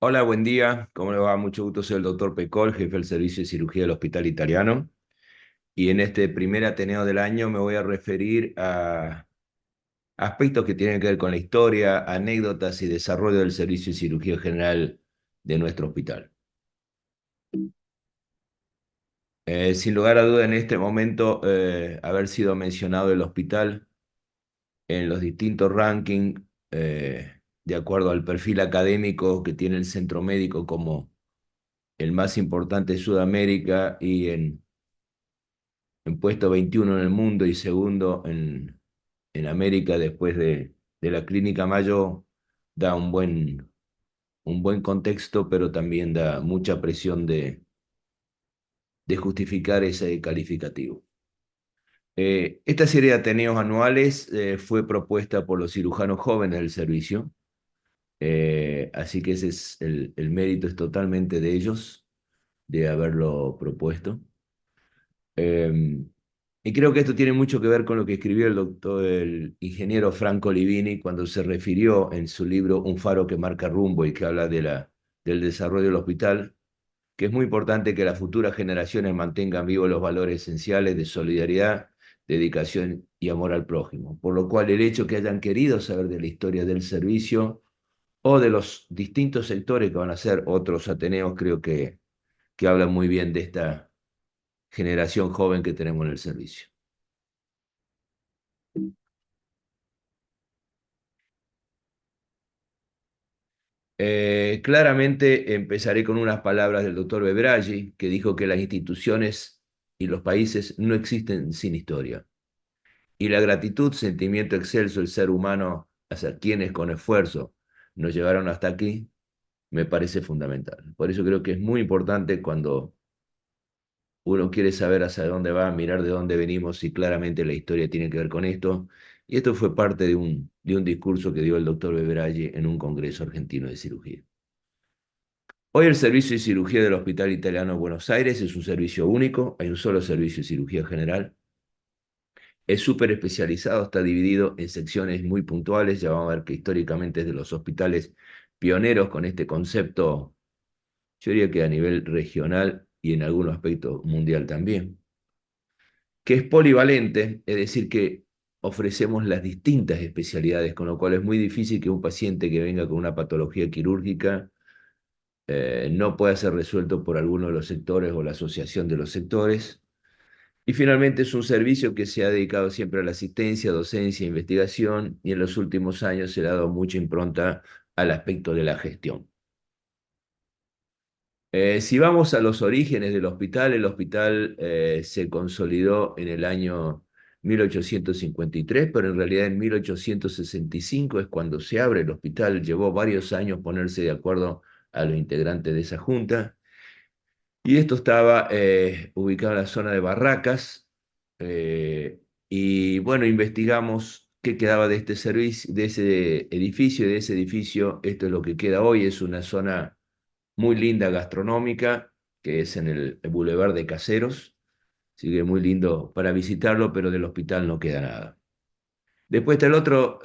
Hola, buen día. ¿Cómo le va? Mucho gusto. Soy el doctor Pecol, jefe del servicio de cirugía del Hospital Italiano. Y en este primer Ateneo del año me voy a referir a aspectos que tienen que ver con la historia, anécdotas y desarrollo del servicio de cirugía general de nuestro hospital. Sin lugar a duda, en este momento, haber sido mencionado el hospital en los distintos rankings, de acuerdo al perfil académico que tiene el centro médico como el más importante de Sudamérica y en puesto 21 en el mundo y segundo en América después de la Clínica Mayo, da un buen contexto, pero también da mucha presión de justificar ese calificativo. Esta serie de Ateneos anuales fue propuesta por los cirujanos jóvenes del servicio, así que ese es el mérito es totalmente de ellos, de haberlo propuesto. Eh, y creo que esto tiene mucho que ver con lo que escribió el ingeniero Franco Livini cuando se refirió en su libro Un faro que marca rumbo y que habla del desarrollo del hospital, que es muy importante que las futuras generaciones mantengan vivos los valores esenciales de solidaridad, dedicación y amor al prójimo. Por lo cual el hecho que hayan querido saber de la historia del servicio o de los distintos sectores que van a ser otros Ateneos, creo que hablan muy bien de esta generación joven que tenemos en el servicio. Claramente empezaré con unas palabras del doctor Bebraggi, que dijo que las instituciones y los países no existen sin historia. Y la gratitud, sentimiento excelso del ser humano hacia quienes con esfuerzo nos llevaron hasta aquí, me parece fundamental. Por eso creo que es muy importante cuando uno quiere saber hacia dónde va, mirar de dónde venimos y claramente la historia tiene que ver con esto. Y esto fue parte de un discurso que dio el doctor Bebraggi en un congreso argentino de cirugía. Hoy el servicio de cirugía del Hospital Italiano de Buenos Aires es un servicio único, hay un solo servicio de cirugía general. Es súper especializado, está dividido en secciones muy puntuales, ya vamos a ver que históricamente es de los hospitales pioneros con este concepto, yo diría que a nivel regional y en algún aspecto mundial también, que es polivalente, es decir, que ofrecemos las distintas especialidades, con lo cual es muy difícil que un paciente que venga con una patología quirúrgica no pueda ser resuelto por alguno de los sectores o la asociación de los sectores. Y finalmente es un servicio que se ha dedicado siempre a la asistencia, docencia, investigación y en los últimos años se le ha dado mucha impronta al aspecto de la gestión. Si vamos a los orígenes del hospital, el hospital se consolidó en el año 1853, pero en realidad en 1865 es cuando se abre el hospital. Llevó varios años ponerse de acuerdo a los integrantes de esa junta. Y esto estaba ubicado en la zona de Barracas. Y bueno, investigamos qué quedaba de este servicio, de ese edificio. Y de ese edificio, esto es lo que queda hoy. Es una zona muy linda gastronómica, que es en el Boulevard de Caseros. Así que muy lindo para visitarlo, pero del hospital no queda nada. Después está el otro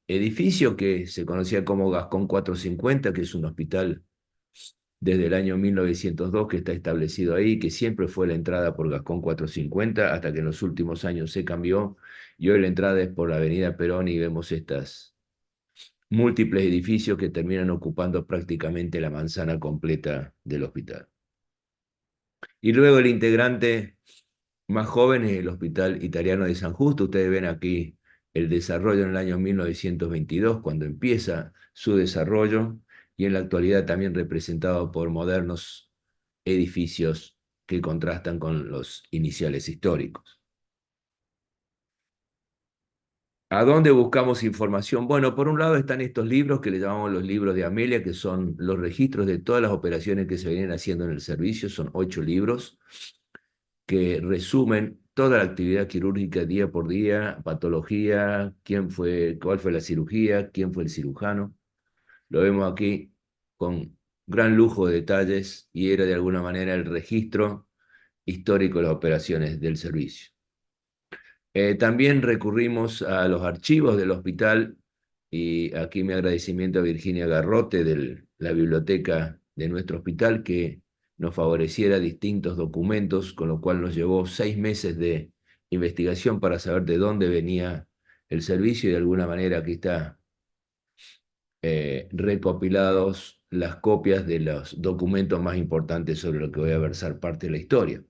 edificio que se conocía como Gascón 450, que es un hospital desde el año 1902 que está establecido ahí, que siempre fue la entrada por Gascón 450, hasta que en los últimos años se cambió, y hoy la entrada es por la Avenida Perón y vemos estas múltiples edificios que terminan ocupando prácticamente la manzana completa del hospital. Y luego el integrante más joven es el Hospital Italiano de San Justo. Ustedes ven aquí el desarrollo en el año 1922, cuando empieza su desarrollo, y en la actualidad también representado por modernos edificios que contrastan con los iniciales históricos. ¿A dónde buscamos información? Bueno, por un lado están estos libros que le llamamos los libros de Amelia, que son los registros de todas las operaciones que se vienen haciendo en el servicio. Son 8 libros que resumen toda la actividad quirúrgica día por día, patología, quién fue, cuál fue la cirugía, quién fue el cirujano. Lo vemos aquí con gran lujo de detalles y era de alguna manera el registro histórico de las operaciones del servicio. También recurrimos a los archivos del hospital y aquí mi agradecimiento a Virginia Garrote la biblioteca de nuestro hospital que nos favoreciera distintos documentos, con lo cual nos llevó 6 meses de investigación para saber de dónde venía el servicio y de alguna manera aquí está recopilados las copias de los documentos más importantes sobre lo que voy a versar parte de la historia.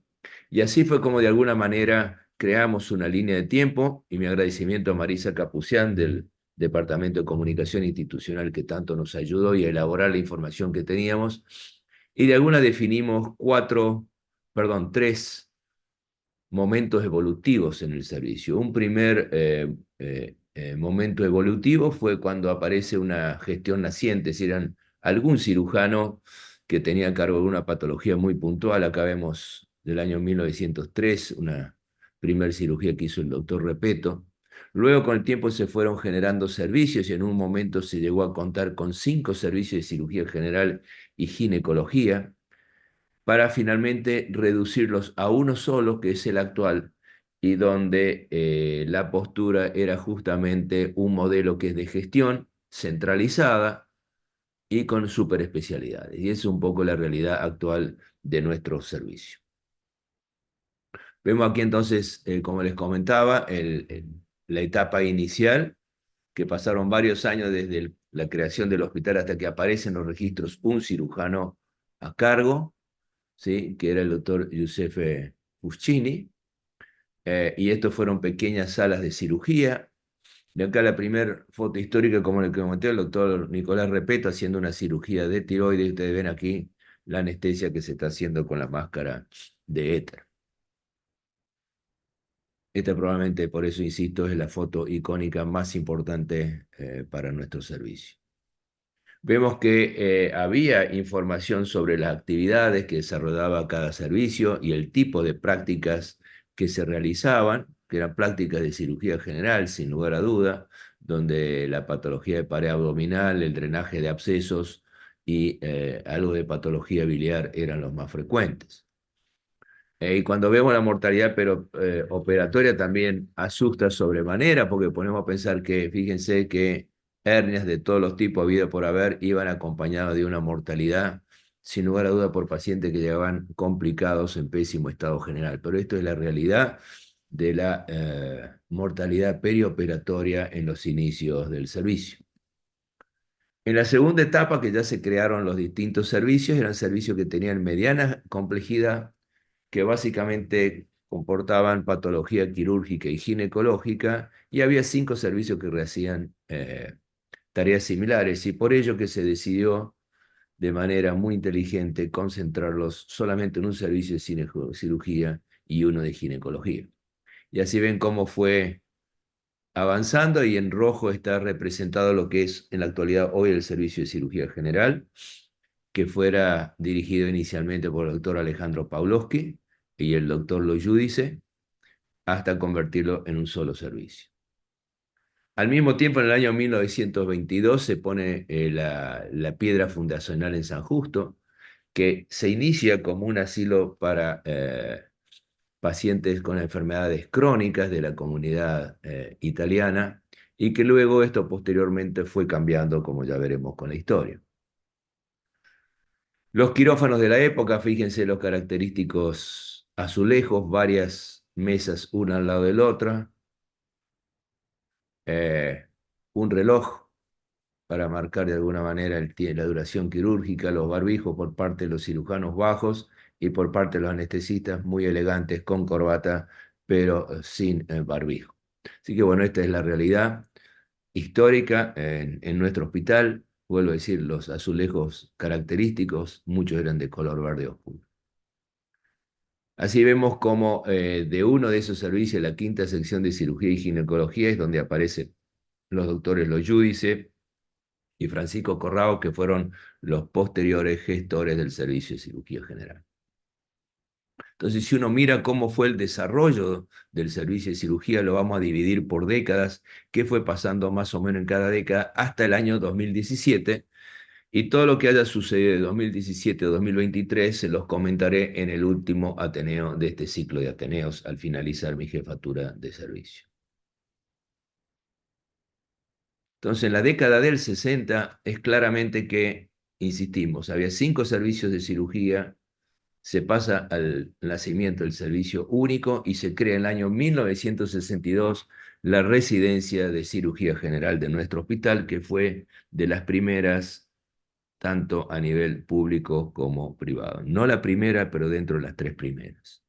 Y así fue como de alguna manera creamos una línea de tiempo y mi agradecimiento a Marisa Capucián del Departamento de Comunicación Institucional que tanto nos ayudó y a elaborar la información que teníamos. Y de alguna definimos tres momentos evolutivos en el servicio. Un primer momento evolutivo fue cuando aparece una gestión naciente, es decir, algún cirujano que tenía a cargo de una patología muy puntual. Acá vemos del año 1903 una primer cirugía que hizo el doctor Repeto. Luego con el tiempo se fueron generando servicios y en un momento se llegó a contar con 5 servicios de cirugía general y ginecología para finalmente reducirlos a uno solo, que es el actual, y donde la postura era justamente un modelo que es de gestión centralizada y con superespecialidades. Y esa es un poco la realidad actual de nuestro servicio. Vemos aquí entonces, como les comentaba, la etapa inicial, que pasaron varios años desde la creación del hospital hasta que aparece en los registros un cirujano a cargo, ¿sí? Que era el doctor Giuseppe Fuscini, y estos fueron pequeñas salas de cirugía. De acá la primera foto histórica, como le comenté, el doctor Nicolás Repeto haciendo una cirugía de tiroides. Ustedes ven aquí la anestesia que se está haciendo con la máscara de éter. Esta probablemente, por eso insisto, es la foto icónica más importante para nuestro servicio. Vemos que había información sobre las actividades que desarrollaba cada servicio y el tipo de prácticas que se realizaban, que eran prácticas de cirugía general, sin lugar a duda, donde la patología de pared abdominal, el drenaje de abscesos y algo de patología biliar eran los más frecuentes. Y cuando vemos la mortalidad operatoria también asusta sobremanera, porque ponemos a pensar que, fíjense que hernias de todos los tipos habido por haber iban acompañadas de una mortalidad, sin lugar a duda, por pacientes que llegaban complicados en pésimo estado general. Pero esto es la realidad de la mortalidad perioperatoria en los inicios del servicio. En la segunda etapa, que ya se crearon los distintos servicios, eran servicios que tenían mediana complejidad, que básicamente comportaban patología quirúrgica y ginecológica, y había 5 servicios que hacían tareas similares, y por ello que se decidió de manera muy inteligente concentrarlos solamente en un servicio de cirugía y uno de ginecología. Y así ven cómo fue avanzando, y en rojo está representado lo que es en la actualidad hoy el servicio de cirugía general, que fuera dirigido inicialmente por el doctor Alejandro Pawlowski y el doctor Lo Giudice, hasta convertirlo en un solo servicio. Al mismo tiempo, en el año 1922 se pone la piedra fundacional en San Justo, que se inicia como un asilo para pacientes con enfermedades crónicas de la comunidad italiana, y que luego esto posteriormente fue cambiando, como ya veremos con la historia. Los quirófanos de la época, fíjense los característicos azulejos, varias mesas una al lado de la otra, eh, un reloj para marcar de alguna manera la duración quirúrgica, los barbijos por parte de los cirujanos bajos y por parte de los anestesistas muy elegantes con corbata, pero sin barbijo. Así que bueno, esta es la realidad histórica en nuestro hospital. Vuelvo a decir, los azulejos característicos, muchos eran de color verde oscuro. Así vemos como de uno de esos servicios, la quinta sección de cirugía y ginecología, es donde aparecen los doctores Lo Giudice y Francisco Corrao, que fueron los posteriores gestores del servicio de cirugía general. Entonces, si uno mira cómo fue el desarrollo del servicio de cirugía, lo vamos a dividir por décadas, qué fue pasando más o menos en cada década hasta el año 2017, y todo lo que haya sucedido de 2017 a 2023 se los comentaré en el último Ateneo de este ciclo de Ateneos, al finalizar mi jefatura de servicio. Entonces, en la década del 60 es claramente que insistimos, había 5 servicios de cirugía, se pasa al nacimiento del servicio único y se crea en el año 1962 la residencia de cirugía general de nuestro hospital, que fue de las primeras, tanto a nivel público como privado. No la primera, pero dentro de las 3 primeras.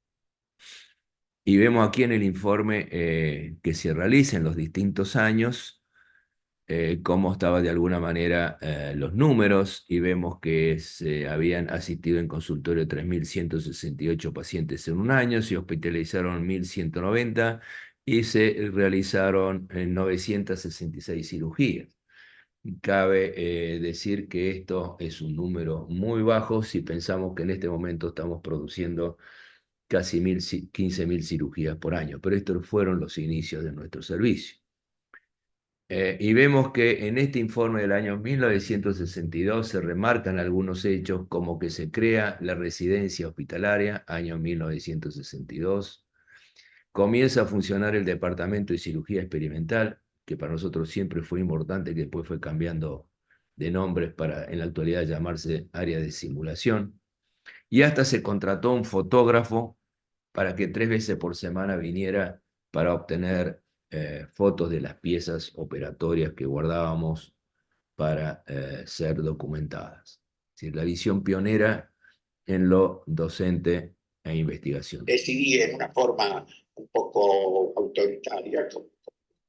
Y vemos aquí en el informe que se realiza en los distintos años, cómo estaba de alguna manera los números, y vemos que se habían asistido en consultorio 3.168 pacientes en un año, se hospitalizaron 1.190 y se realizaron 966 cirugías. Cabe decir que esto es un número muy bajo si pensamos que en este momento estamos produciendo casi 15.000 cirugías por año, pero estos fueron los inicios de nuestro servicio. Y vemos que en este informe del año 1962 se remarcan algunos hechos, como que se crea la residencia hospitalaria, año 1962, comienza a funcionar el departamento de cirugía experimental, que para nosotros siempre fue importante, que después fue cambiando de nombres para en la actualidad llamarse área de simulación, y hasta se contrató un fotógrafo para que 3 veces por semana viniera para obtener fotos de las piezas operatorias que guardábamos para ser documentadas. Es decir, la visión pionera en lo docente e investigación. Decidí en una forma un poco autoritaria, como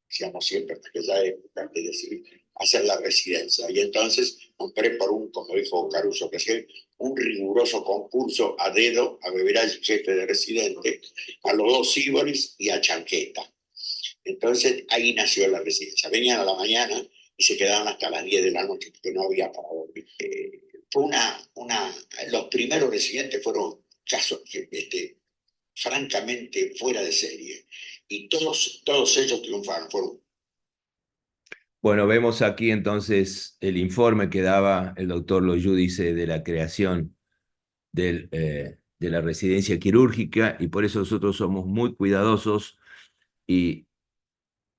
decíamos siempre en aquella época, es decir, hacer la residencia. Y entonces compré por un, como dijo Caruso recién, un riguroso concurso a dedo a beber al jefe de residente, a los 2 Síboris y a Chanqueta. Entonces ahí nació la residencia. Venían a la mañana y se quedaban hasta las 10 de la noche porque no había para dormir. Fue los primeros residentes fueron casos francamente fuera de serie y todos ellos triunfaron. Fueron. Bueno, vemos aquí entonces el informe que daba el doctor Loyudice de la creación de la residencia quirúrgica, y por eso nosotros somos muy cuidadosos y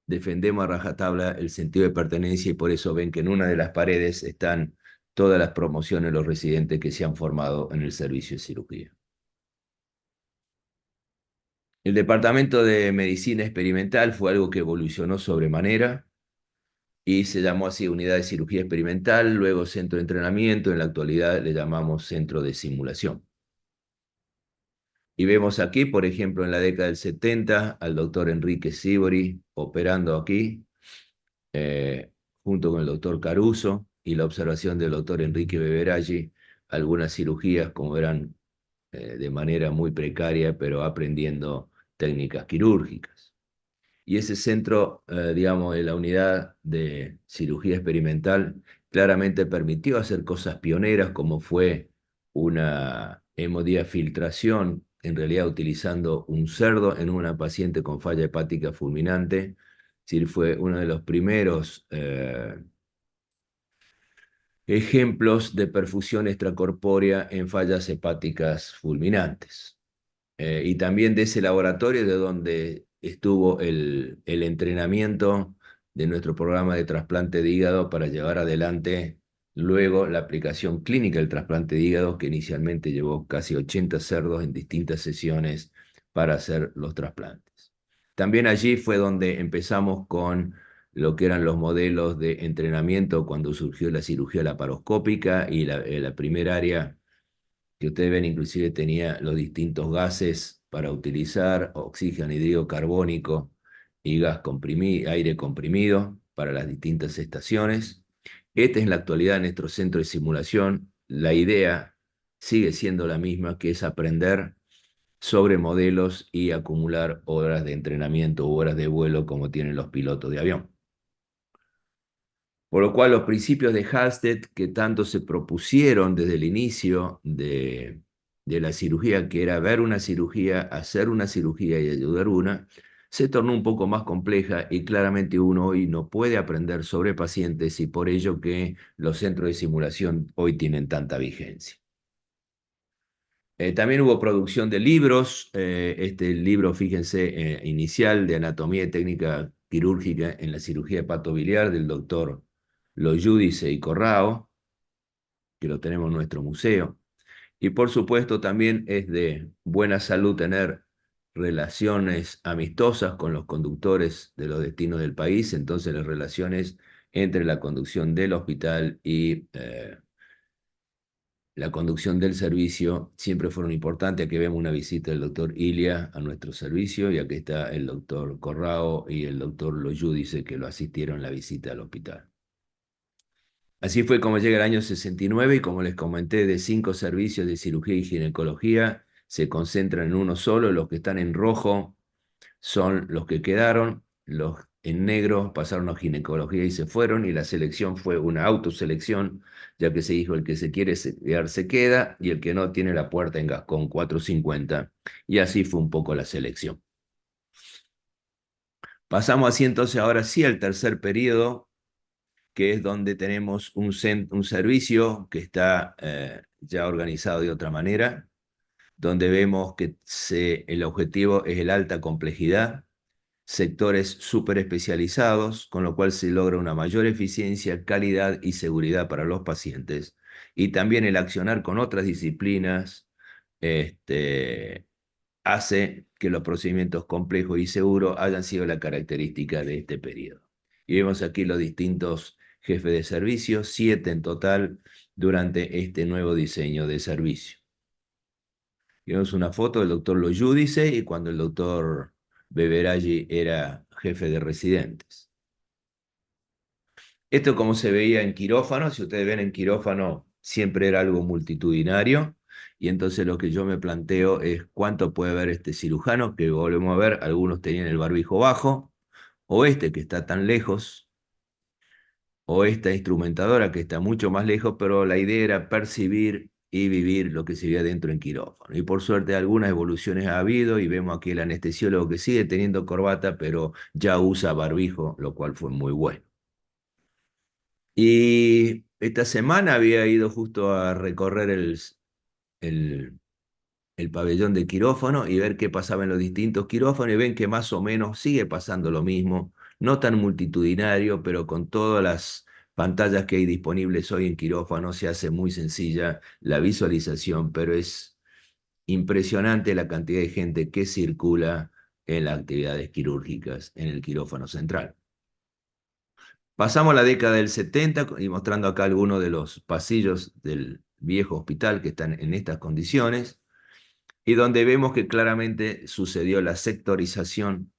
defendemos a rajatabla el sentido de pertenencia, y por eso ven que en una de las paredes están todas las promociones de los residentes que se han formado en el servicio de cirugía. El departamento de medicina experimental fue algo que evolucionó sobremanera y se llamó así Unidad de Cirugía Experimental, luego Centro de Entrenamiento, en la actualidad le llamamos Centro de Simulación. Y vemos aquí, por ejemplo, en la década del 70, al doctor Enrique Sibori operando aquí, eh, junto con el doctor Caruso, y la observación del doctor Enrique Beveraggi, algunas cirugías, como verán, de manera muy precaria, pero aprendiendo técnicas quirúrgicas. Y ese centro, digamos, de la unidad de cirugía experimental, claramente permitió hacer cosas pioneras, como fue una hemodiafiltración, en realidad utilizando un cerdo en una paciente con falla hepática fulminante. Es decir, fue uno de los primeros ejemplos de perfusión extracorpórea en fallas hepáticas fulminantes. Y también de ese laboratorio de donde estuvo el entrenamiento de nuestro programa de trasplante de hígado para llevar adelante luego la aplicación clínica del trasplante de hígado, que inicialmente llevó casi 80 cerdos en distintas sesiones para hacer los trasplantes. También allí fue donde empezamos con lo que eran los modelos de entrenamiento cuando surgió la cirugía laparoscópica, y la primera área que ustedes ven inclusive tenía los distintos gases para utilizar: oxígeno, hidróxido carbónico y aire comprimido para las distintas estaciones. Este es en la actualidad nuestro centro de simulación. La idea sigue siendo la misma, que es aprender sobre modelos y acumular horas de entrenamiento u horas de vuelo como tienen los pilotos de avión. Por lo cual los principios de Halsted, que tanto se propusieron desde el inicio de la cirugía, que era ver una cirugía, hacer una cirugía y ayudar una, se tornó un poco más compleja, y claramente uno hoy no puede aprender sobre pacientes, y por ello que los centros de simulación hoy tienen tanta vigencia. También hubo producción de libros. Este libro, fíjense, inicial de Anatomía y Técnica Quirúrgica en la Cirugía Hepatobiliar, del doctor Loyudice y Corrao. que lo tenemos en nuestro museo. Y por supuesto también es de buena salud tener relaciones amistosas con los conductores de los destinos del país, entonces las relaciones entre la conducción del hospital y la conducción del servicio siempre fueron importantes. Aquí vemos una visita del doctor Ilia a nuestro servicio y aquí está el doctor Corrao y el doctor Loyudice que lo asistieron en la visita al hospital. Así fue como llega el año 69 y como les comenté, de 5 servicios de cirugía y ginecología se concentran en uno solo. Los que están en rojo son los que quedaron, los en negro pasaron a ginecología y se fueron, y la selección fue una autoselección, ya que se dijo el que se quiere quedar se queda y el que no tiene la puerta en Gascón 450. Y así fue un poco la selección. Pasamos así entonces ahora sí al tercer periodo, que es donde tenemos un servicio que está ya organizado de otra manera, donde vemos que el objetivo es el alta complejidad, sectores súper especializados, con lo cual se logra una mayor eficiencia, calidad y seguridad para los pacientes. Y también el accionar con otras disciplinas hace que los procedimientos complejos y seguros hayan sido la característica de este periodo. Y vemos aquí los distintos jefes de servicio, 7 en total durante este nuevo diseño de servicio. Y vemos una foto del doctor Loyudice y cuando el doctor Beveraggi era jefe de residentes. Esto como se veía en quirófano, si ustedes ven en quirófano, siempre era algo multitudinario, y entonces lo que yo me planteo es cuánto puede ver este cirujano, que volvemos a ver, algunos tenían el barbijo bajo, o este que está tan lejos, o esta instrumentadora que está mucho más lejos, pero la idea era percibir y vivir lo que se veía dentro en quirófano. Y por suerte algunas evoluciones ha habido, y vemos aquí el anestesiólogo que sigue teniendo corbata, pero ya usa barbijo, lo cual fue muy bueno. Y esta semana había ido justo a recorrer el, el pabellón de quirófano y ver qué pasaba en los distintos quirófanos, y ven que más o menos sigue pasando lo mismo, no tan multitudinario, pero con todas las pantallas que hay disponibles hoy en quirófano se hace muy sencilla la visualización, pero es impresionante la cantidad de gente que circula en las actividades quirúrgicas en el quirófano central. Pasamos la década del 70 y mostrando acá algunos de los pasillos del viejo hospital que están en estas condiciones, y donde vemos que claramente sucedió la sectorización,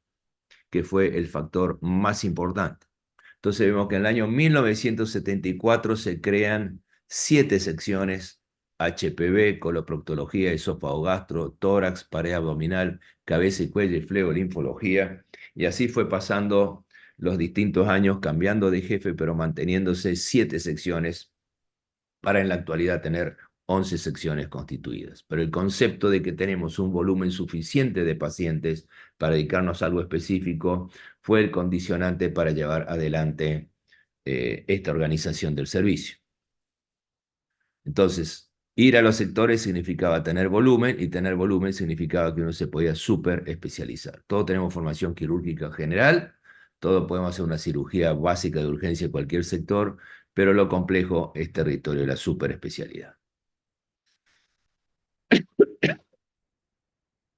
que fue el factor más importante. Entonces vemos que en el año 1974 se crean 7 secciones: HPV, coloproctología, esófago gastro, tórax, pared abdominal, cabeza y cuello y linfología, y así fue pasando los distintos años, cambiando de jefe, pero manteniéndose 7 secciones para en la actualidad tener 11 secciones constituidas. Pero el concepto de que tenemos un volumen suficiente de pacientes para dedicarnos a algo específico fue el condicionante para llevar adelante esta organización del servicio. Entonces, ir a los sectores significaba tener volumen, y tener volumen significaba que uno se podía súper especializar. Todos tenemos formación quirúrgica general, todos podemos hacer una cirugía básica de urgencia en cualquier sector, pero lo complejo es territorio de la súper especialidad.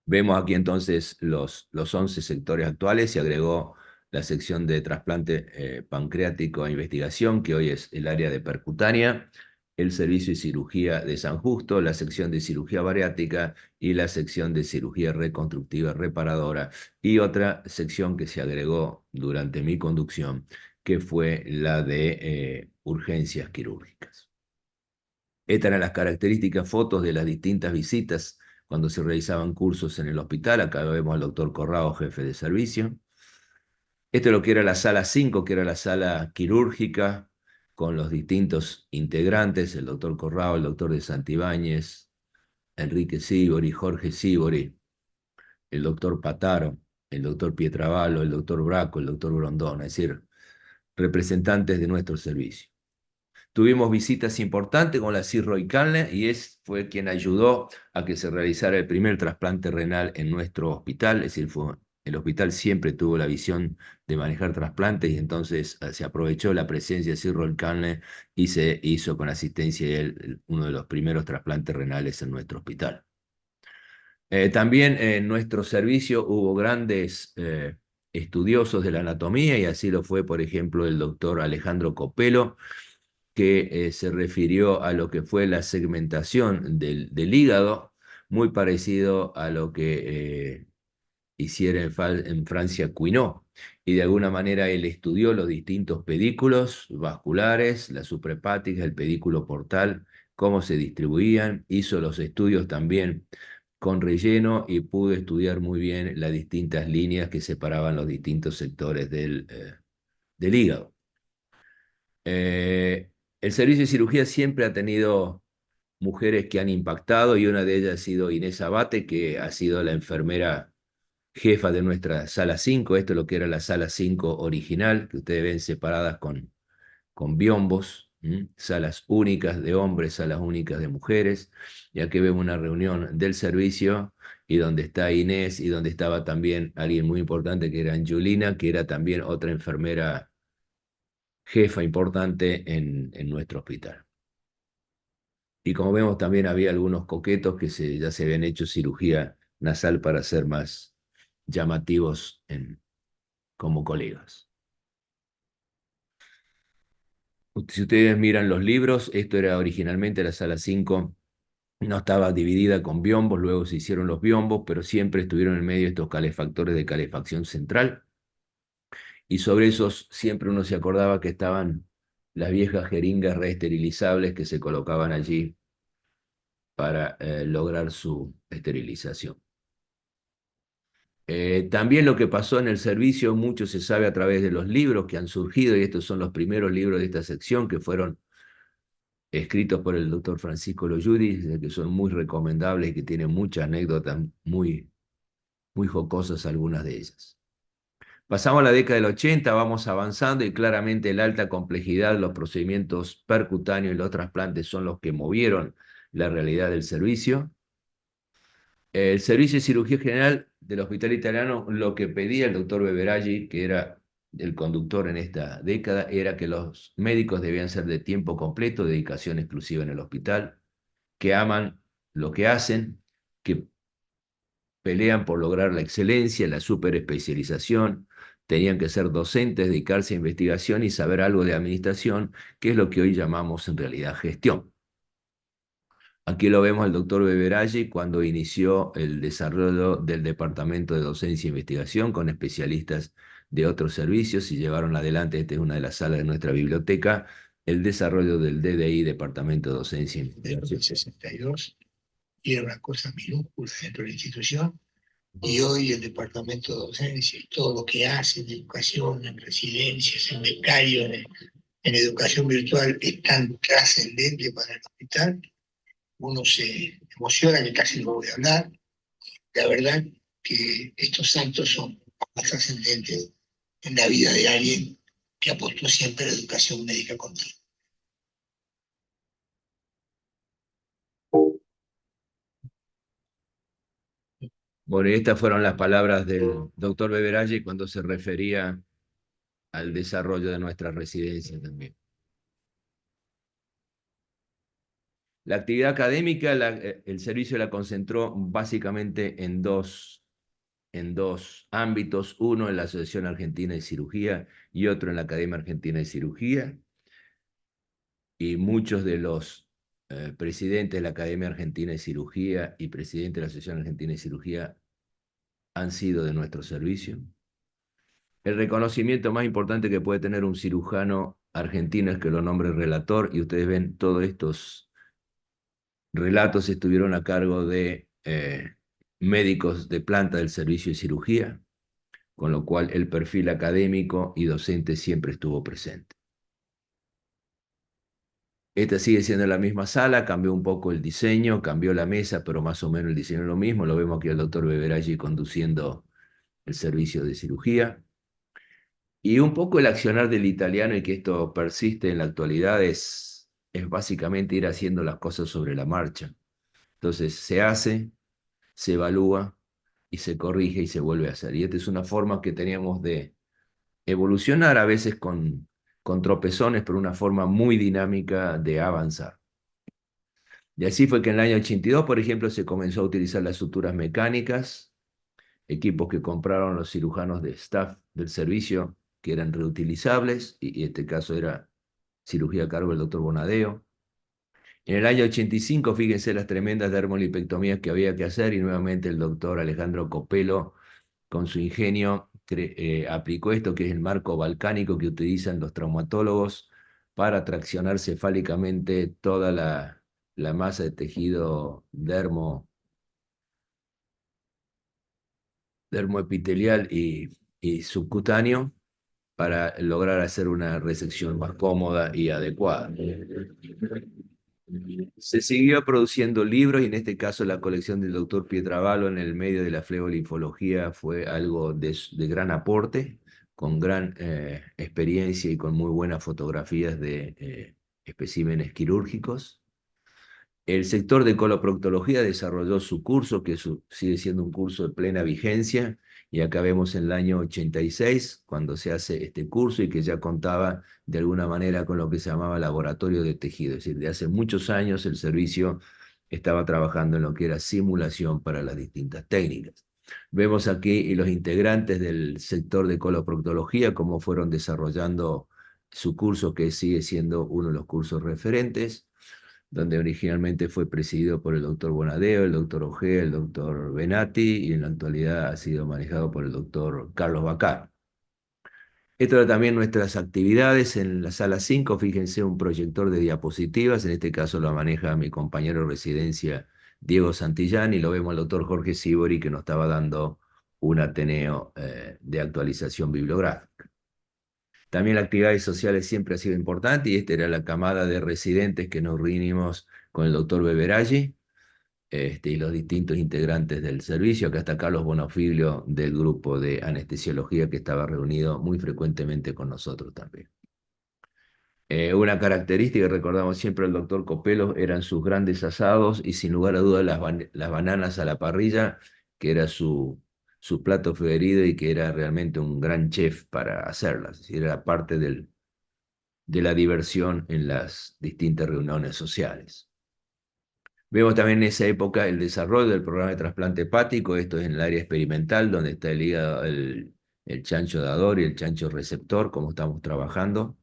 Vemos aquí entonces los 11 sectores actuales. Se agregó la sección de trasplante pancreático e investigación, que hoy es el área de percutánea, el servicio de cirugía de San Justo, la sección de cirugía bariátrica y la sección de cirugía reconstructiva reparadora, y otra sección que se agregó durante mi conducción, que fue la de urgencias quirúrgicas. Estas eran las características, fotos de las distintas visitas cuando se realizaban cursos en el hospital. Acá vemos al doctor Corrao, jefe de servicio. Esto es lo que era la sala 5, que era la sala quirúrgica, con los distintos integrantes: el doctor Corrao, el doctor de Santibáñez, Enrique Sibori, Jorge Sibori, el doctor Pataro, el doctor Pietravallo, el doctor Braco, el doctor Brondona, es decir, representantes de nuestro servicio. Tuvimos visitas importantes con la Sir Roy Calne, y fue quien ayudó a que se realizara el primer trasplante renal en nuestro hospital, es decir, fue El hospital siempre tuvo la visión de manejar trasplantes y entonces se aprovechó la presencia de Cyril Canle y se hizo con asistencia de él uno de los primeros trasplantes renales en nuestro hospital. También en nuestro servicio hubo grandes estudiosos de la anatomía y así lo fue, por ejemplo, el doctor Alejandro Copelo, que se refirió a lo que fue la segmentación del hígado, muy parecido a lo que hiciera en Francia Cuinot. Y de alguna manera él estudió los distintos pedículos vasculares, la suprahepática, el pedículo portal, cómo se distribuían, hizo los estudios también con relleno y pudo estudiar muy bien las distintas líneas que separaban los distintos sectores del hígado. El servicio de cirugía siempre ha tenido mujeres que han impactado y una de ellas ha sido Inés Abate, que ha sido la enfermera jefa de nuestra sala 5. Esto es lo que era la sala 5 original, que ustedes ven separadas con biombos, salas únicas de hombres, salas únicas de mujeres. Y aquí vemos una reunión del servicio y donde está Inés y donde estaba también alguien muy importante que era Angelina, que era también otra enfermera jefa importante en nuestro hospital. Y como vemos también había algunos coquetos que ya se habían hecho cirugía nasal para ser más llamativos como colegas. Si ustedes miran los libros, esto era originalmente la sala 5, no estaba dividida con biombos, luego se hicieron los biombos, pero siempre estuvieron en medio estos calefactores de calefacción central, y sobre esos siempre uno se acordaba que estaban las viejas jeringas reesterilizables que se colocaban allí para lograr su esterilización. También lo que pasó en el servicio, mucho se sabe a través de los libros que han surgido, y estos son los primeros libros de esta sección que fueron escritos por el doctor Francisco Loyudis, que son muy recomendables y que tienen muchas anécdotas muy jocosas, algunas de ellas. Pasamos a la década del 80, vamos avanzando y claramente la alta complejidad, los procedimientos percutáneos y los trasplantes son los que movieron la realidad del servicio. El servicio de cirugía general del Hospital Italiano, lo que pedía el doctor Beveraggi, que era el conductor en esta década, era que los médicos debían ser de tiempo completo, dedicación exclusiva en el hospital, que aman lo que hacen, que pelean por lograr la excelencia, la superespecialización, tenían que ser docentes, dedicarse a investigación y saber algo de administración, que es lo que hoy llamamos en realidad gestión. Aquí lo vemos al doctor Beveraggi cuando inició el desarrollo del Departamento de Docencia e Investigación con especialistas de otros servicios y llevaron adelante, esta es una de las salas de nuestra biblioteca, el desarrollo del DDI, Departamento de Docencia e Investigación. En el 62 y era una cosa minúscula dentro de la institución, y hoy el departamento de docencia y todo lo que hace en educación, en residencias, en becario, en educación virtual es tan trascendente para el hospital, uno se emociona, que casi no voy a hablar. La verdad que estos saltos son más trascendentes en la vida de alguien que apostó siempre a la educación médica continua. Bueno, y estas fueron las palabras del doctor Beveraggi cuando se refería al desarrollo de nuestra residencia también. La actividad académica, el servicio la concentró básicamente en dos ámbitos, uno en la Asociación Argentina de Cirugía y otro en la Academia Argentina de Cirugía, y muchos de los presidentes de la Academia Argentina de Cirugía y presidentes de la Asociación Argentina de Cirugía han sido de nuestro servicio. El reconocimiento más importante que puede tener un cirujano argentino es que lo nombre relator, y ustedes ven todos estos relatos estuvieron a cargo de médicos de planta del servicio de cirugía, con lo cual el perfil académico y docente siempre estuvo presente. Esta sigue siendo la misma sala, cambió un poco el diseño, cambió la mesa, pero más o menos el diseño es lo mismo. Lo vemos aquí al doctor Beveraggi conduciendo el servicio de cirugía. Y un poco el accionar del italiano, y que esto persiste en la actualidad, es básicamente ir haciendo las cosas sobre la marcha. Entonces se hace, se evalúa, y se corrige y se vuelve a hacer. Y esta es una forma que teníamos de evolucionar, a veces con tropezones, pero una forma muy dinámica de avanzar. Y así fue que en el año 82, por ejemplo, se comenzó a utilizar las suturas mecánicas, equipos que compraron los cirujanos de staff del servicio, que eran reutilizables, y este caso era cirugía a cargo del doctor Bonadeo. En el año 85, fíjense las tremendas dermolipectomías que había que hacer, y nuevamente el doctor Alejandro Copelo, con su ingenio, aplicó esto que es el marco balcánico que utilizan los traumatólogos para traccionar cefálicamente toda la masa de tejido dermoepitelial y subcutáneo para lograr hacer una resección más cómoda y adecuada. Se siguió produciendo libros y en este caso la colección del doctor Pietravallo en el medio de la flebolinfología fue algo de gran aporte, con gran experiencia y con muy buenas fotografías de especímenes quirúrgicos. El sector de coloproctología desarrolló su curso, que sigue siendo un curso de plena vigencia, y acá vemos en el año 86, cuando se hace este curso y que ya contaba de alguna manera con lo que se llamaba laboratorio de tejido. Es decir, de hace muchos años el servicio estaba trabajando en lo que era simulación para las distintas técnicas. Vemos aquí los integrantes del sector de coloproctología, cómo fueron desarrollando su curso, que sigue siendo uno de los cursos referentes, donde originalmente fue presidido por el doctor Bonadeo, el doctor Ojea, el doctor Benatti, y en la actualidad ha sido manejado por el doctor Carlos Bacar. Esto era también nuestras actividades en la sala 5, fíjense un proyector de diapositivas, en este caso lo maneja mi compañero de residencia Diego Santillán, y lo vemos al doctor Jorge Sibori, que nos estaba dando un Ateneo de actualización bibliográfica. También las actividades sociales siempre ha sido importante, y esta era la camada de residentes que nos reunimos con el doctor Beberaggi, y los distintos integrantes del servicio. Acá está Carlos Bonofiglio del grupo de anestesiología, que estaba reunido muy frecuentemente con nosotros también. Una característica que recordamos siempre del doctor Copelo eran sus grandes asados y sin lugar a dudas las bananas a la parrilla, que era su plato preferido y que era realmente un gran chef para hacerlas. Es decir, era parte de la diversión en las distintas reuniones sociales. Vemos también en esa época el desarrollo del programa de trasplante hepático. Esto es en el área experimental, donde está el hígado, el chancho dador y el chancho receptor, como estamos trabajando,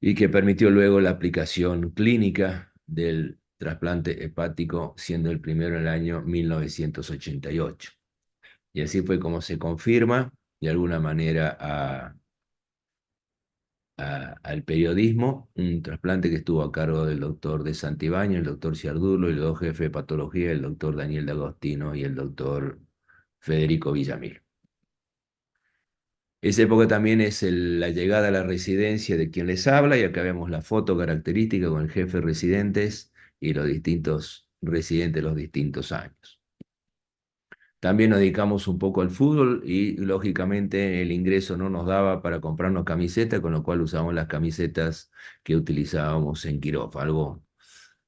y que permitió luego la aplicación clínica del trasplante hepático, siendo el primero en el año 1988. Y así fue como se confirma, de alguna manera, al periodismo, un trasplante que estuvo a cargo del doctor de Santibáñez, el doctor Ciardulo, y los dos jefes de patología, el doctor Daniel D'Agostino y el doctor Federico Villamil. Esa época también es la llegada a la residencia de quien les habla, y acá vemos la foto característica con el jefe de residentes y los distintos residentes los distintos años. También nos dedicamos un poco al fútbol y lógicamente el ingreso no nos daba para comprarnos camisetas, con lo cual usamos las camisetas que utilizábamos en quirófano, algo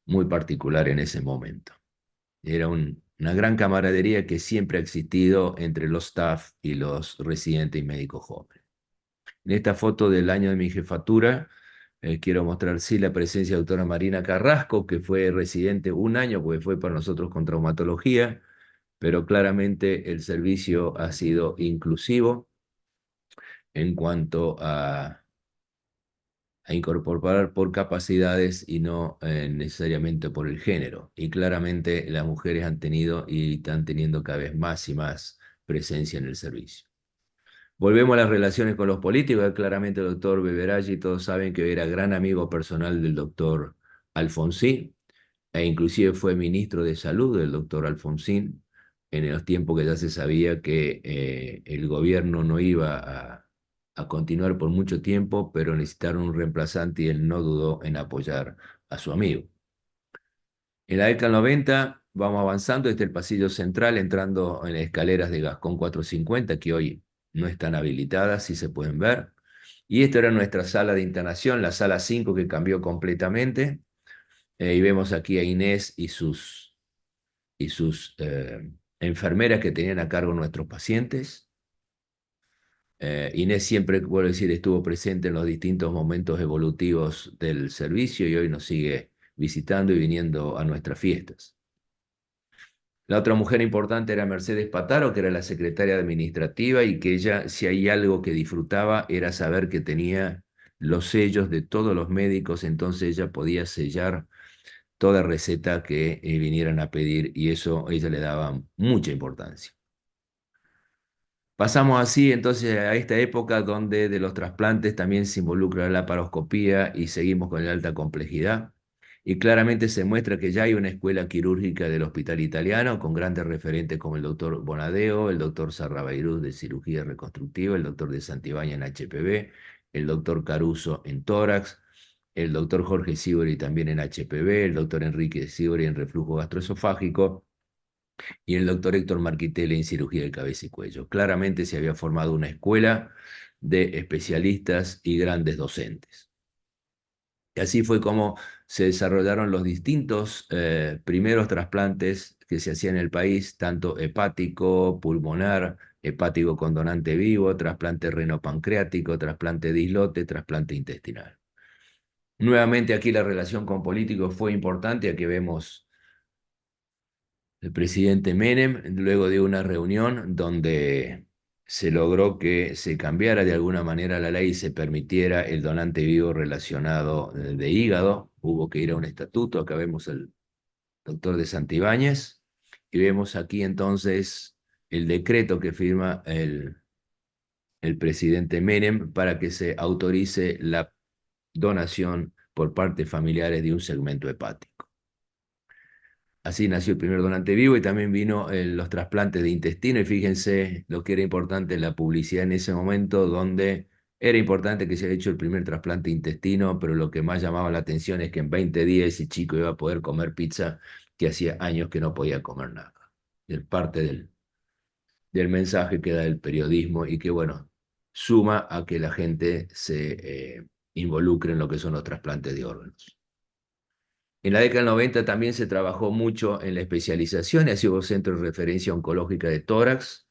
muy particular en ese momento. Era una gran camaradería que siempre ha existido entre los staff y los residentes y médicos jóvenes. En esta foto del año de mi jefatura, quiero mostrar sí la presencia de la doctora Marina Carrasco, que fue residente un año, porque fue para nosotros con traumatología, pero claramente el servicio ha sido inclusivo en cuanto a incorporar por capacidades y no necesariamente por el género. Y claramente las mujeres han tenido y están teniendo cada vez más y más presencia en el servicio. Volvemos a las relaciones con los políticos. Claramente el doctor Beberaggi, todos saben que era gran amigo personal del doctor Alfonsín, e inclusive fue ministro de Salud del doctor Alfonsín en los tiempos que ya se sabía que el gobierno no iba a continuar por mucho tiempo, pero necesitaron un reemplazante y él no dudó en apoyar a su amigo. En la década del 90 vamos avanzando desde el pasillo central, entrando en las escaleras de Gascón 450, que hoy no están habilitadas, si se pueden ver. Y esta era nuestra sala de internación, la sala 5, que cambió completamente. Y vemos aquí a Inés y sus enfermeras que tenían a cargo nuestros pacientes. Inés siempre, vuelvo a decir, estuvo presente en los distintos momentos evolutivos del servicio y hoy nos sigue visitando y viniendo a nuestras fiestas. La otra mujer importante era Mercedes Pataro, que era la secretaria administrativa y que ella, si hay algo que disfrutaba, era saber que tenía los sellos de todos los médicos, entonces ella podía sellar toda receta que vinieran a pedir y eso ella le daba mucha importancia. Pasamos así entonces a esta época donde de los trasplantes también se involucra la laparoscopía y seguimos con la alta complejidad. Y claramente se muestra que ya hay una escuela quirúrgica del hospital italiano con grandes referentes como el doctor Bonadeo, el doctor Sarrabairuz de cirugía reconstructiva, el doctor de Santibáñez en HPV, el doctor Caruso en tórax, el doctor Jorge Sibori también en HPV, el doctor Enrique Sibori en reflujo gastroesofágico y el doctor Héctor Marquitelli en cirugía de cabeza y cuello. Claramente se había formado una escuela de especialistas y grandes docentes. Y así fue como se desarrollaron los distintos primeros trasplantes que se hacían en el país, tanto hepático, pulmonar, hepático con donante vivo, trasplante renopancreático, trasplante de islote, trasplante intestinal. Nuevamente aquí la relación con políticos fue importante, aquí vemos el presidente Menem, luego de una reunión donde se logró que se cambiara de alguna manera la ley y se permitiera el donante vivo relacionado de hígado. Hubo que ir a un estatuto, acá vemos al doctor de Santibáñez, y vemos aquí entonces el decreto que firma el presidente Menem para que se autorice la donación por parte de familiares de un segmento hepático. Así nació el primer donante vivo y también vino los trasplantes de intestino y fíjense lo que era importante la publicidad en ese momento donde era importante que se haya hecho el primer trasplante de intestino, pero lo que más llamaba la atención es que en 20 días ese chico iba a poder comer pizza que hacía años que no podía comer nada. Es parte del mensaje que da el periodismo y que, bueno, suma a que la gente se involucre en lo que son los trasplantes de órganos. En la década del 90 también se trabajó mucho en la especialización, y así hubo centro de referencia oncológica de tórax,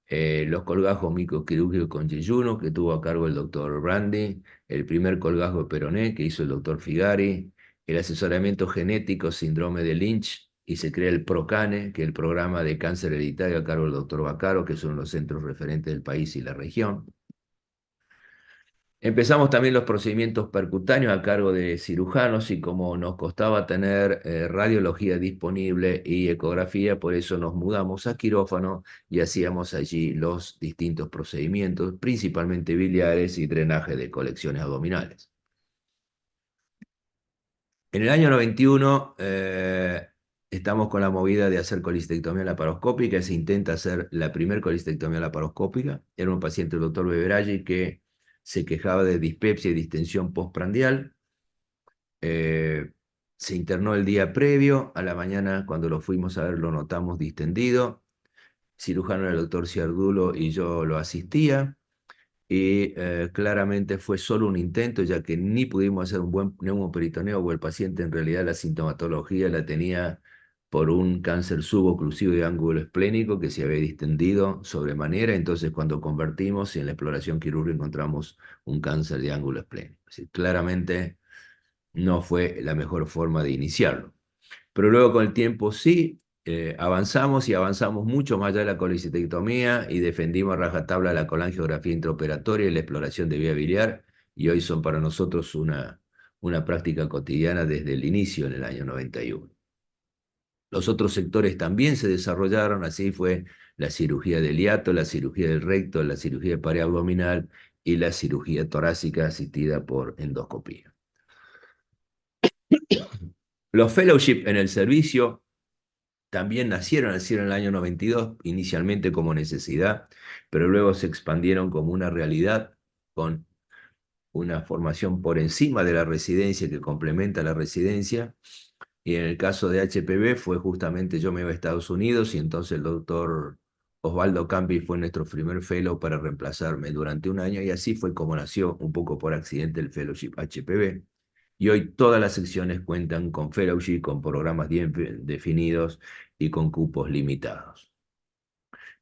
los colgajos microquirúrgicos con yeyuno, que tuvo a cargo el doctor Brandi, el primer colgajo de peroné que hizo el doctor Figari, el asesoramiento genético síndrome de Lynch, y se crea el PROCANE, que es el programa de cáncer hereditario a cargo del doctor Baccaro, que son los centros referentes del país y la región. Empezamos también los procedimientos percutáneos a cargo de cirujanos y como nos costaba tener radiología disponible y ecografía, por eso nos mudamos a quirófano y hacíamos allí los distintos procedimientos, principalmente biliares y drenaje de colecciones abdominales. En el año 91 estamos con la movida de hacer colistectomía laparoscópica, se intenta hacer la primer colistectomía laparoscópica. Era un paciente del doctor Beberaggi que se quejaba de dispepsia y distensión postprandial. Se internó el día previo, a la mañana cuando lo fuimos a ver lo notamos distendido. Cirujano era el doctor Ciardulo y yo lo asistía. Y claramente fue solo un intento, ya que ni pudimos hacer un buen neumoperitoneo, o el paciente en realidad la sintomatología la tenía por un cáncer suboclusivo de ángulo esplénico que se había distendido sobremanera. Entonces, cuando convertimos y en la exploración quirúrgica encontramos un cáncer de ángulo esplénico. Es decir, claramente no fue la mejor forma de iniciarlo. Pero luego con el tiempo sí, avanzamos y avanzamos mucho más allá de la colecistectomía y defendimos a rajatabla la colangiografía intraoperatoria y la exploración de vía biliar y hoy son para nosotros una práctica cotidiana desde el inicio en el año 91. Los otros sectores también se desarrollaron, así fue la cirugía del hiato, la cirugía del recto, la cirugía de pared abdominal y la cirugía torácica asistida por endoscopía. Los fellowship en el servicio también nacieron en el año 92, inicialmente como necesidad, pero luego se expandieron como una realidad con una formación por encima de la residencia que complementa la residencia. Y en el caso de HPV fue justamente yo me iba a Estados Unidos y entonces el doctor Osvaldo Campi fue nuestro primer fellow para reemplazarme durante un año y así fue como nació un poco por accidente el fellowship HPV. Y hoy todas las secciones cuentan con fellowship, con programas bien definidos y con cupos limitados.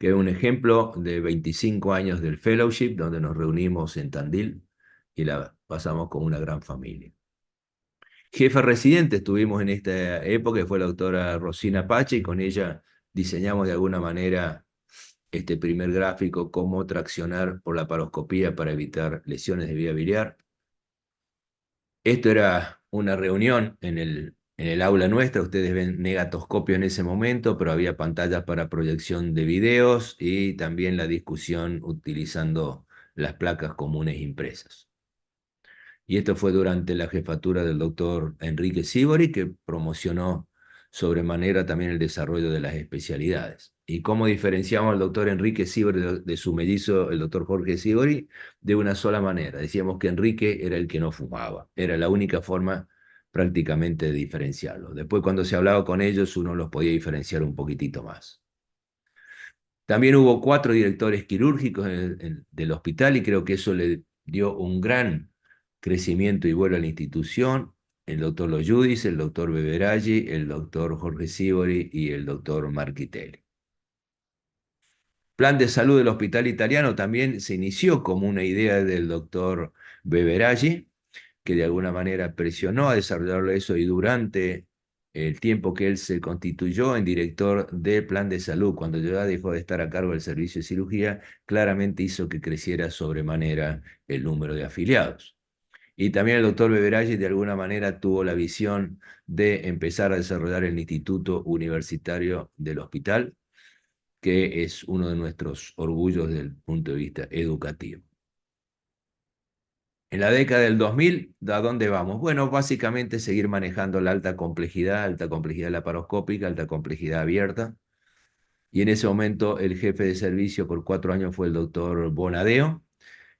que es un ejemplo de 25 años del fellowship, donde nos reunimos en Tandil y la pasamos como una gran familia. Jefe residente estuvimos en esta época, que fue la doctora Rosina Pache, y con ella diseñamos de alguna manera este primer gráfico, cómo traccionar por la paroscopía para evitar lesiones de vía biliar. Esto era una reunión en el aula nuestra, ustedes ven negatoscopio en ese momento, pero había pantallas para proyección de videos y también la discusión utilizando las placas comunes impresas. Y esto fue durante la jefatura del doctor Enrique Sibori, que promocionó sobremanera también el desarrollo de las especialidades. ¿Y cómo diferenciamos al doctor Enrique Sibori de su mellizo, el doctor Jorge Sibori? De una sola manera. Decíamos que Enrique era el que no fumaba. Era la única forma prácticamente de diferenciarlo. Después, cuando se hablaba con ellos, uno los podía diferenciar un poquitito más. También hubo 4 directores quirúrgicos del hospital y creo que eso le dio un gran crecimiento y vuelo a la institución. El doctor Loyudis, el doctor Beveraggi, el doctor Jorge Sibori y el doctor Marchitelli. Plan de salud del hospital italiano también se inició como una idea del doctor Beveraggi, que de alguna manera presionó a desarrollarlo eso y durante el tiempo que él se constituyó en director del plan de salud, cuando ya dejó de estar a cargo del servicio de cirugía, claramente hizo que creciera sobremanera el número de afiliados. Y también el doctor Beveraggi de alguna manera tuvo la visión de empezar a desarrollar el Instituto Universitario del Hospital, que es uno de nuestros orgullos desde el punto de vista educativo. En la década del 2000, ¿a dónde vamos? Bueno, básicamente seguir manejando la alta complejidad laparoscópica, alta complejidad abierta. Y en ese momento el jefe de servicio por 4 años fue el doctor Bonadeo.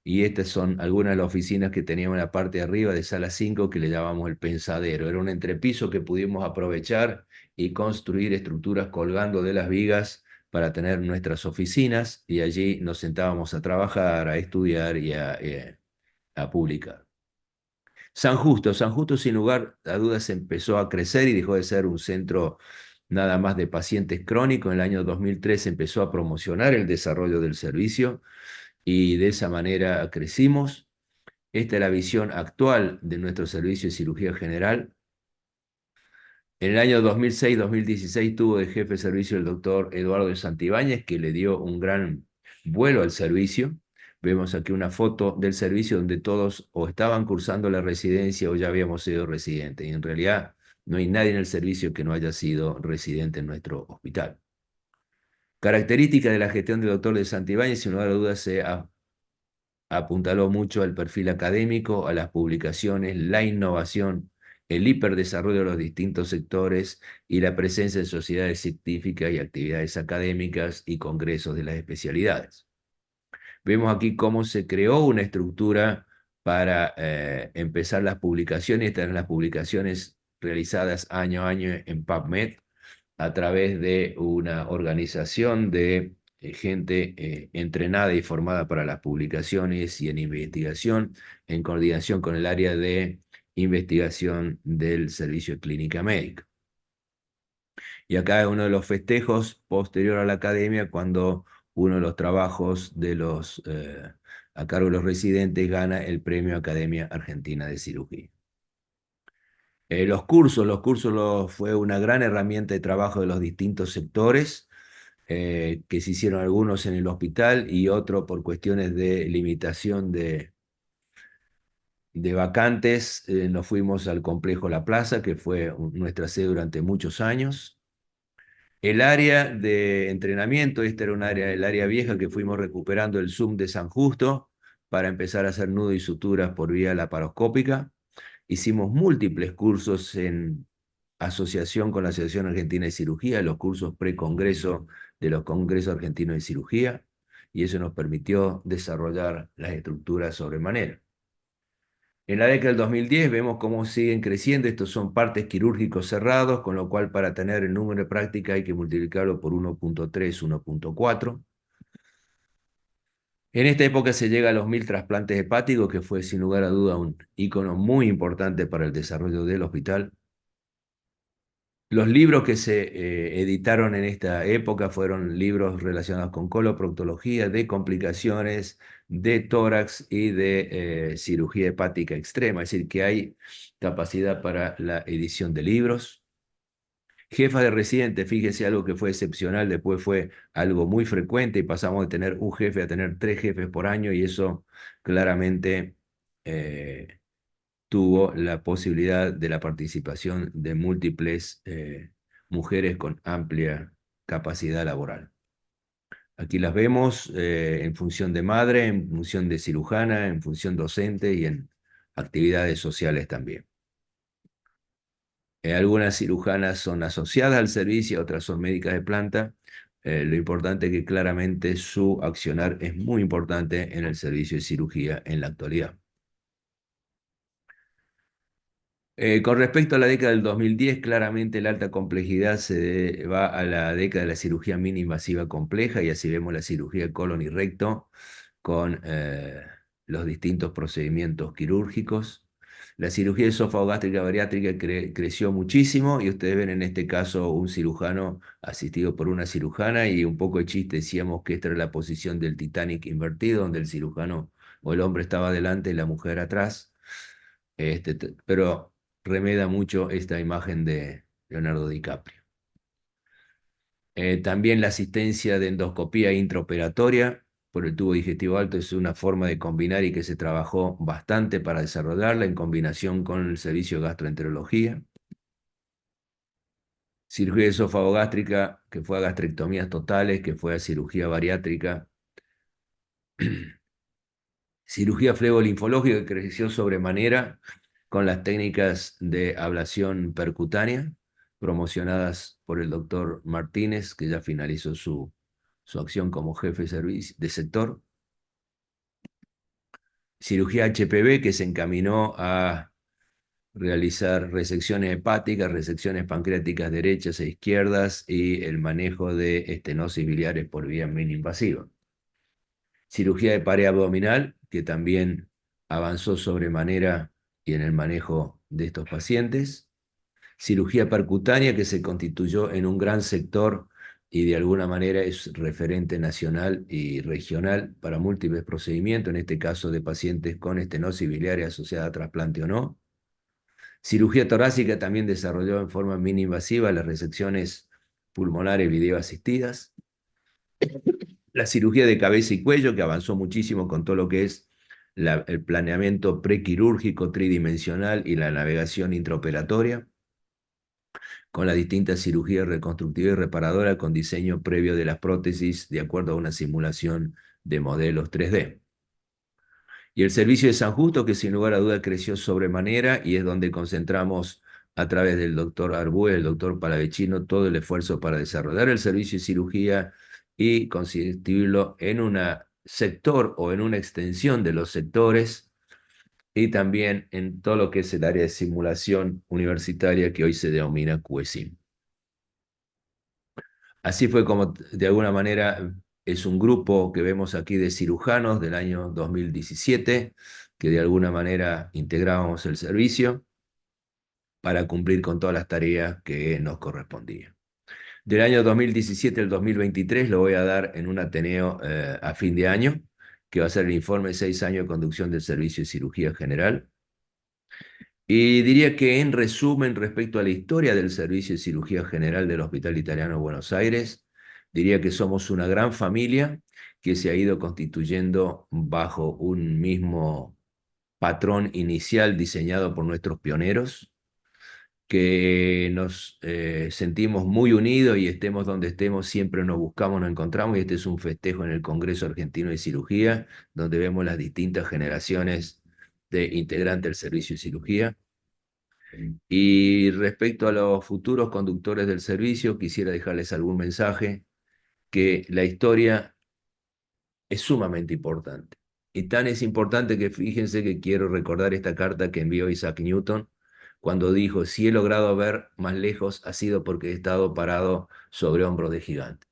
Y estas son algunas de las oficinas que teníamos en la parte de arriba de sala 5 que le llamamos el pensadero. Era un entrepiso que pudimos aprovechar y construir estructuras colgando de las vigas para tener nuestras oficinas y allí nos sentábamos a trabajar, a estudiar y a publicar. San Justo sin lugar a dudas empezó a crecer y dejó de ser un centro nada más de pacientes crónicos. En el año 2003 empezó a promocionar el desarrollo del servicio y de esa manera crecimos. Esta es la visión actual de nuestro servicio de cirugía general. En el año 2006-2016 tuvo de jefe de servicio el doctor Eduardo de Santibáñez, que le dio un gran vuelo al servicio. Vemos aquí una foto del servicio donde todos o estaban cursando la residencia o ya habíamos sido residentes. Y en realidad no hay nadie en el servicio que no haya sido residente en nuestro hospital. Característica de la gestión del doctor de Santibáñez, sin lugar a dudas, se apuntaló mucho al perfil académico, a las publicaciones, la innovación, el hiperdesarrollo de los distintos sectores y la presencia de sociedades científicas y actividades académicas y congresos de las especialidades. Vemos aquí cómo se creó una estructura para empezar las publicaciones. Estas eran las publicaciones realizadas año a año en PubMed a través de una organización de gente entrenada y formada para las publicaciones y en investigación, en coordinación con el área de investigación del Servicio de Clínica Médica. Y acá es uno de los festejos posterior a la academia, cuando uno de los trabajos de a cargo de los residentes gana el premio Academia Argentina de Cirugía. Los cursos fue una gran herramienta de trabajo de los distintos sectores, que se hicieron algunos en el hospital y otros por cuestiones de limitación de vacantes. Nos fuimos al complejo La Plaza, que fue nuestra sede durante muchos años. El área de entrenamiento, esta era el área vieja que fuimos recuperando el Zoom de San Justo para empezar a hacer nudo y suturas por vía laparoscópica. Hicimos múltiples cursos en asociación con la Asociación Argentina de Cirugía, los cursos pre-congreso de los congresos argentinos de cirugía, y eso nos permitió desarrollar las estructuras sobremanera. En la década del 2010 vemos cómo siguen creciendo. Estos son partes quirúrgicos cerrados, con lo cual para tener el número de práctica hay que multiplicarlo por 1.3, 1.4. En esta época se llega a los 1000 trasplantes hepáticos, que fue sin lugar a duda un icono muy importante para el desarrollo del hospital. Los libros que se editaron en esta época fueron libros relacionados con coloproctología, de complicaciones, de tórax y de cirugía hepática extrema, es decir, que hay capacidad para la edición de libros. Jefa de residente, fíjese, algo que fue excepcional, después fue algo muy frecuente y pasamos de tener un jefe a tener 3 jefes por año y eso claramente tuvo la posibilidad de la participación de múltiples mujeres con amplia capacidad laboral. Aquí las vemos en función de madre, en función de cirujana, en función docente y en actividades sociales también. Algunas cirujanas son asociadas al servicio, otras son médicas de planta. Lo importante es que claramente su accionar es muy importante en el servicio de cirugía en la actualidad. Con respecto a la década del 2010, claramente la alta complejidad se va a la década de la cirugía mini-invasiva compleja y así vemos la cirugía de colon y recto con los distintos procedimientos quirúrgicos. La cirugía esófago-gástrica bariátrica creció muchísimo y ustedes ven en este caso un cirujano asistido por una cirujana y un poco de chiste decíamos que esta era la posición del Titanic invertido, donde el cirujano o el hombre estaba adelante y la mujer atrás. Pero remeda mucho esta imagen de Leonardo DiCaprio. También la asistencia de endoscopía intraoperatoria por el tubo digestivo alto es una forma de combinar y que se trabajó bastante para desarrollarla en combinación con el servicio de gastroenterología. Cirugía esófago-gástrica, que fue a gastrectomías totales, que fue a cirugía bariátrica. Cirugía flebolinfológica que creció sobremanera con las técnicas de ablación percutánea, promocionadas por el doctor Martínez, que ya finalizó su acción como jefe de sector. Cirugía HPV, que se encaminó a realizar resecciones hepáticas, resecciones pancreáticas derechas e izquierdas y el manejo de estenosis biliares por vía mini-invasiva. Cirugía de pared abdominal, que también avanzó sobremanera y en el manejo de estos pacientes. Cirugía percutánea, que se constituyó en un gran sector y de alguna manera es referente nacional y regional para múltiples procedimientos, en este caso de pacientes con estenosis biliar asociada a trasplante o no. Cirugía torácica también desarrolló en forma mini invasiva las resecciones pulmonares videoasistidas. La cirugía de cabeza y cuello, que avanzó muchísimo con todo lo que es el planeamiento prequirúrgico tridimensional y la navegación intraoperatoria, con las distintas cirugías reconstructiva y reparadora con diseño previo de las prótesis de acuerdo a una simulación de modelos 3D. Y el servicio de San Justo, que sin lugar a duda creció sobremanera y es donde concentramos a través del doctor Arbue, el doctor Palavecino, todo el esfuerzo para desarrollar el servicio de cirugía y constituirlo en un sector o en una extensión de los sectores y también en todo lo que es el área de simulación universitaria que hoy se denomina QESIM. Así fue como de alguna manera es un grupo que vemos aquí de cirujanos del año 2017 que de alguna manera integrábamos el servicio para cumplir con todas las tareas que nos correspondían. Del año 2017 al 2023 lo voy a dar en un Ateneo a fin de año, que va a ser el informe de 6 años de conducción del servicio de cirugía general. Y diría que en resumen, respecto a la historia del servicio de cirugía general del Hospital Italiano de Buenos Aires, diría que somos una gran familia que se ha ido constituyendo bajo un mismo patrón inicial diseñado por nuestros pioneros, que nos sentimos muy unidos y estemos donde estemos, siempre nos buscamos, nos encontramos, y este es un festejo en el Congreso Argentino de Cirugía, donde vemos las distintas generaciones de integrantes del servicio de cirugía. Y respecto a los futuros conductores del servicio, quisiera dejarles algún mensaje, que la historia es sumamente importante. Y tan es importante que fíjense que quiero recordar esta carta que envió Isaac Newton, cuando dijo: si he logrado ver más lejos ha sido porque he estado parado sobre hombros de gigantes.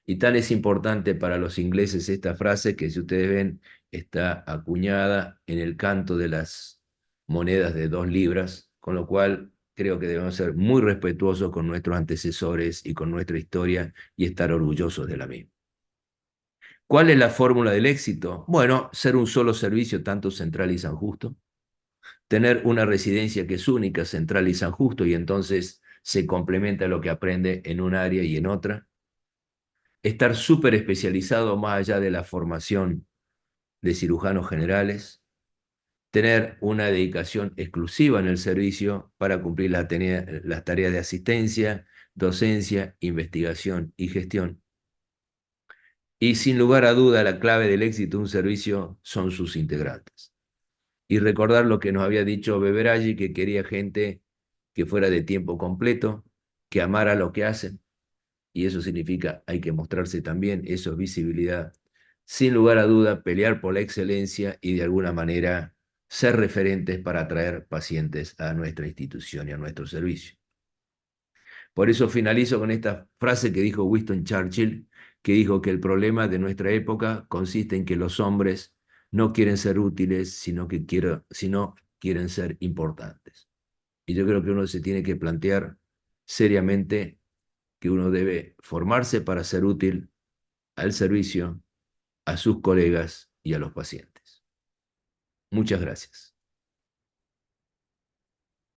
Y tan es importante para los ingleses esta frase, que si ustedes ven está acuñada en el canto de las monedas de 2 libras, con lo cual creo que debemos ser muy respetuosos con nuestros antecesores y con nuestra historia y estar orgullosos de la misma. ¿Cuál es la fórmula del éxito? Bueno, ser un solo servicio, tanto Central y San Justo, tener una residencia que es única, Central y San Justo, y entonces se complementa lo que aprende en un área y en otra, estar súper especializado más allá de la formación de cirujanos generales, tener una dedicación exclusiva en el servicio para cumplir las tareas de asistencia, docencia, investigación y gestión. Y sin lugar a duda, la clave del éxito de un servicio son sus integrantes. Y recordar lo que nos había dicho Beberaggi, que quería gente que fuera de tiempo completo, que amara lo que hacen, y eso significa hay que mostrarse también, eso es visibilidad. Sin lugar a duda, pelear por la excelencia y de alguna manera ser referentes para atraer pacientes a nuestra institución y a nuestro servicio. Por eso finalizo con esta frase que dijo Winston Churchill, que dijo que el problema de nuestra época consiste en que los hombres no quieren ser útiles, sino quieren ser importantes. Y yo creo que uno se tiene que plantear seriamente que uno debe formarse para ser útil al servicio, a sus colegas y a los pacientes. Muchas gracias.